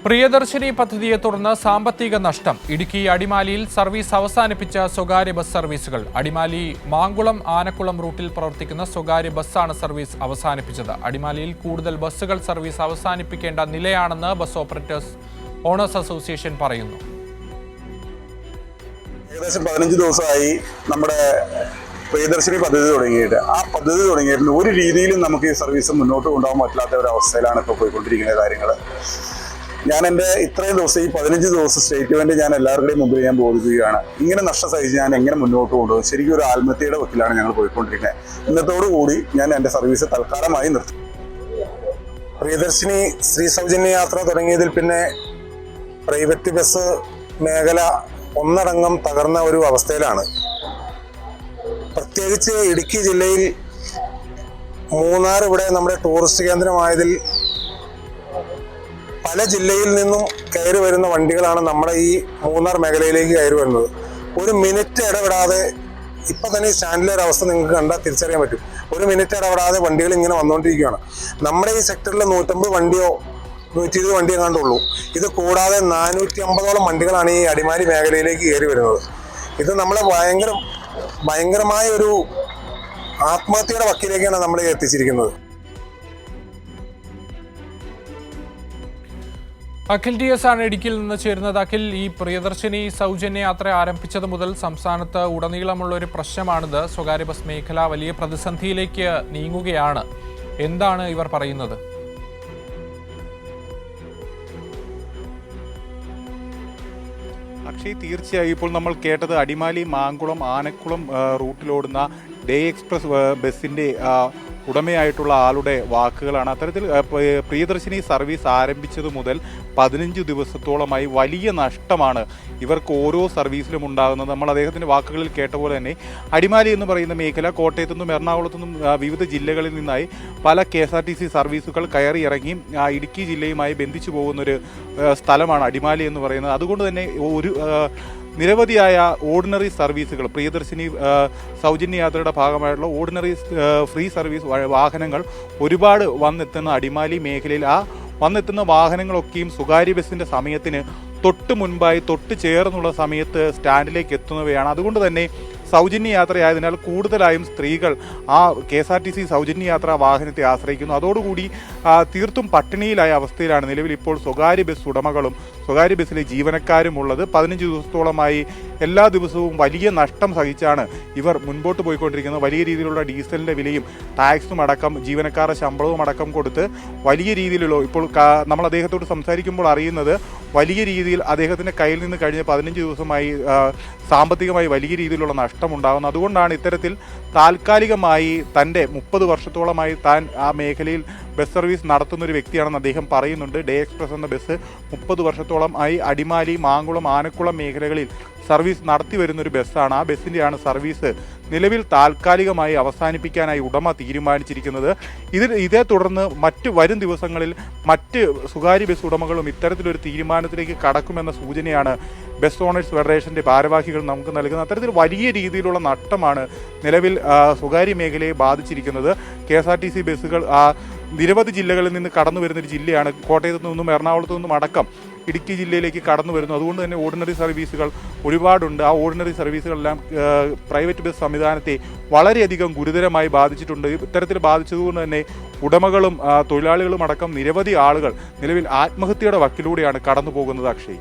പ്രിയദർശിനി പദ്ധതിയെ തുടർന്ന് സാമ്പത്തിക നഷ്ടം. ഇടുക്കി അടിമാലിയിൽ സർവീസ് അവസാനിപ്പിച്ച സ്വകാര്യ ബസ് സർവീസുകൾ. അടിമാലി മാങ്കുളം ആനക്കുളം റൂട്ടിൽ പ്രവർത്തിക്കുന്ന സ്വകാര്യ ബസ്സാണ് സർവീസ് അവസാനിപ്പിച്ചത്. അടിമാലിയിൽ കൂടുതൽ ബസ്സുകൾ സർവീസ് അവസാനിപ്പിക്കേണ്ട നിലയാണെന്ന് ബസ് ഓപ്പറേറ്റേഴ്സ് ഓണേഴ്സ് അസോസിയേഷൻ പറയുന്നു. ഏകദേശം 15 ദിവസമായി നമ്മുടെ പ്രിയദർശിനി പദ്ധതി തുടങ്ങിയിട്ട് പദ്ധതി തുടങ്ങിയിട്ട് ഒരു രീതിയിലും നമുക്ക് ഈ സർവീസ് മുന്നോട്ട് കൊണ്ടുപോകാൻ പറ്റാത്ത ഒരു അവസ്ഥയിലാണ് ഇപ്പോൾ പോയിക്കൊണ്ടിരിക്കുന്ന കാര്യങ്ങൾ. ഞാൻ എൻ്റെ ഇത്രയും ദിവസം ഈ 15 ദിവസം സ്റ്റേറ്റ്മെന്റ് ഞാൻ എല്ലാവരുടെയും മുമ്പിൽ ഞാൻ ബോധിപ്പിക്കുകയാണ്. ഇങ്ങനെ നഷ്ടം സഹിച്ച് ഞാൻ എങ്ങനെ മുന്നോട്ട് കൊണ്ടുപോകും? ശരിക്കും ഒരു ആത്മഹത്യയുടെ വക്കിലാണ് ഞങ്ങൾ പോയിക്കൊണ്ടിരിക്കുന്നത്. ഇന്നത്തോടുകൂടി ഞാൻ എൻ്റെ സർവീസ് തൽക്കാലമായി നിർത്തി. പ്രിയദർശിനി സ്ത്രീ സൗജന്യ യാത്ര തുടങ്ങിയതിൽ പിന്നെ പ്രൈവറ്റ് ബസ് മേഖല ഒന്നടങ്കം തകർന്ന ഒരു അവസ്ഥയിലാണ്. പ്രത്യേകിച്ച് ഇടുക്കി ജില്ലയിൽ മൂന്നാർ ഇവിടെ നമ്മുടെ ടൂറിസ്റ്റ് കേന്ദ്രമായതിൽ പല ജില്ലയിൽ നിന്നും കയറി വരുന്ന വണ്ടികളാണ് നമ്മുടെ ഈ മൂന്നാർ മേഖലയിലേക്ക് കയറി വരുന്നത്. ഒരു മിനിറ്റ് ഇടപെടാതെ ഇപ്പം തന്നെ ഈ സ്റ്റാൻഡിലെ ഒരു അവസ്ഥ നിങ്ങൾക്ക് കണ്ടാൽ തിരിച്ചറിയാൻ പറ്റും. ഒരു മിനിറ്റ് ഇടപെടാതെ വണ്ടികൾ ഇങ്ങനെ വന്നുകൊണ്ടിരിക്കുകയാണ്. നമ്മുടെ ഈ സെക്ടറിൽ 150 വണ്ടിയോ 120 വണ്ടിയോ കണ്ടുള്ളൂ. ഇത് കൂടാതെ 450ഓളം വണ്ടികളാണ് ഈ അടിമാലി മേഖലയിലേക്ക് കയറി വരുന്നത്. ഇത് നമ്മളെ ഭയങ്കരമായ ഒരു ആത്മഹത്യയുടെ വക്കിലേക്കാണ് നമ്മളെ എത്തിച്ചിരിക്കുന്നത്. അഖിൽ DS ആണ് ഇടുക്കിയിൽ നിന്ന് ചേരുന്നത്. അഖിൽ, ഈ പ്രിയദർശിനി സൗജന്യ യാത്ര ആരംഭിച്ചത് മുതൽ സംസ്ഥാനത്ത് ഉടനീളമുള്ള ഒരു പ്രശ്നമാണിത്. സ്വകാര്യ ബസ് മേഖല വലിയ പ്രതിസന്ധിയിലേക്ക് നീങ്ങുകയാണ്. എന്താണ് ഇവർ പറയുന്നത്? അക്ഷയ്, തീർച്ചയായും ഇപ്പോൾ നമ്മൾ കേട്ടത് അടിമാലി മാങ്കുളം ആനക്കുളം റൂട്ടിലോടുന്ന ഡേ എക്സ്പ്രസ് ബസ്സിൻ്റെ ഉടമയായിട്ടുള്ള ആളുടെ വാക്കുകളാണ്. അത്തരത്തിൽ പ്രിയദർശിനി സർവീസ് ആരംഭിച്ചതു മുതൽ 15 ദിവസത്തോളമായി വലിയ നഷ്ടമാണ് ഇവർക്ക് ഓരോ സർവീസിലും ഉണ്ടാകുന്നത്. നമ്മൾ അദ്ദേഹത്തിൻ്റെ വാക്കുകളിൽ കേട്ട പോലെ തന്നെ അടിമാലി എന്ന് പറയുന്ന മേഖല കോട്ടയത്തു നിന്നും എറണാകുളത്തു നിന്നും വിവിധ ജില്ലകളിൽ നിന്നായി പല KSRTC സർവീസുകൾ കയറി ഇറങ്ങി ഇടുക്കി ജില്ലയുമായി ബന്ധിച്ചു പോകുന്നൊരു സ്ഥലമാണ് അടിമാലി എന്ന് പറയുന്നത്. അതുകൊണ്ട് തന്നെ നിരവധിയായ ഓർഡിനറി സർവീസുകൾ, പ്രിയദർശിനി സൗജന്യ യാത്രയുടെ ഭാഗമായിട്ടുള്ള ഓർഡിനറി ഫ്രീ സർവീസ് വാഹനങ്ങൾ ഒരുപാട് വന്നെത്തുന്ന അടിമാലി മേഖലയിൽ വന്നെത്തുന്ന വാഹനങ്ങളൊക്കെയും സ്വകാര്യ ബസ്സിൻ്റെ സമയത്തിന് തൊട്ട് മുൻപായി തൊട്ട് ചേർന്നുള്ള സമയത്ത് സ്റ്റാൻഡിലേക്ക് എത്തുന്നവയാണ്. അതുകൊണ്ട് തന്നെ സൗജന്യ യാത്രയായതിനാൽ കൂടുതലായും സ്ത്രീകൾ KSRTC സൗജന്യ യാത്രാ വാഹനത്തെ ആശ്രയിക്കുന്നു. അതോടുകൂടി തീർത്തും പട്ടിണിയിലായ അവസ്ഥയിലാണ് നിലവിൽ ഇപ്പോൾ സ്വകാര്യ ബസ് ഉടമകളും സ്വകാര്യ ബസ്സിലെ ജീവനക്കാരും ഉള്ളത്. 15 ദിവസത്തോളമായി എല്ലാ ദിവസവും വലിയ നഷ്ടം സഹിച്ചാണ് ഇവർ മുൻപോട്ട് പോയിക്കൊണ്ടിരിക്കുന്നത്. വലിയ രീതിയിലുള്ള ഡീസലിൻ്റെ വിലയും ടാക്സും അടക്കം ജീവനക്കാരുടെ ശമ്പളവും അടക്കം കൊടുത്ത് വലിയ രീതിയിലുള്ള ഇപ്പോൾ നമ്മൾ അദ്ദേഹത്തോട് സംസാരിക്കുമ്പോൾ അറിയുന്നത് വലിയ രീതിയിൽ അദ്ദേഹത്തിൻ്റെ കയ്യിൽ നിന്ന് കഴിഞ്ഞ 15 ദിവസമായി സാമ്പത്തികമായി വലിയ രീതിയിലുള്ള നഷ്ടമുണ്ടാകുന്നു. അതുകൊണ്ടാണ് ഇത്തരത്തിൽ താൽക്കാലികമായി തൻ്റെ 30 വർഷത്തോളമായി താൻ ആ മേഖലയിൽ ബസ് സർവീസ് നടത്തുന്ന ഒരു വ്യക്തിയാണെന്ന് അദ്ദേഹം പറയുന്നുണ്ട്. ഡേ എക്സ്പ്രസ് എന്ന ബസ് 30 വർഷത്തോളം ആയി അടിമാലി മാങ്കുളം ആനക്കുളം മേഖലകളിൽ സർവീസ് നടത്തി വരുന്നൊരു ബസ്സാണ്. ആ ബസ്സിൻ്റെയാണ് സർവീസ് നിലവിൽ താൽക്കാലികമായി അവസാനിപ്പിക്കാനായി ഉടമ തീരുമാനിച്ചിരിക്കുന്നത്. ഇതേ തുടർന്ന് വരും ദിവസങ്ങളിൽ മറ്റ് സ്വകാര്യ ബസ് ഉടമകളും ഇത്തരത്തിലൊരു തീരുമാനത്തിലേക്ക് കടക്കുമെന്ന സൂചനയാണ് ബസ് ഓണേഴ്സ് ഫെഡറേഷൻ്റെ ഭാരവാഹികൾ നമുക്ക് നൽകുന്നത്. അത്തരത്തിൽ വലിയ രീതിയിലുള്ള നഷ്ടമാണ് നിലവിൽ സ്വകാര്യ മേഖലയെ ബാധിച്ചിരിക്കുന്നത്. KSRTC ബസ്സുകൾ നിരവധി ജില്ലകളിൽ നിന്ന് കടന്നു വരുന്നൊരു ജില്ലയാണ്. കോട്ടയത്തു നിന്നും എറണാകുളത്തു നിന്നും അടക്കം ഇടുക്കി ജില്ലയിലേക്ക് കടന്നു വരുന്നു. അതുകൊണ്ട് തന്നെ ഓർഡിനറി സർവീസുകൾ ഒരുപാടുണ്ട്. ആ ഓർഡിനറി സർവീസുകളെല്ലാം പ്രൈവറ്റ് ബസ് സംവിധാനത്തെ വളരെയധികം ഗുരുതരമായി ബാധിച്ചിട്ടുണ്ട്. ഇത്തരത്തിൽ ബാധിച്ചതുകൊണ്ട് തന്നെ ഉടമകളും തൊഴിലാളികളും അടക്കം നിരവധി ആളുകൾ നിലവിൽ ആത്മഹത്യയുടെ വക്കിലൂടെയാണ് കടന്നു പോകുന്നത്. അക്ഷയ്.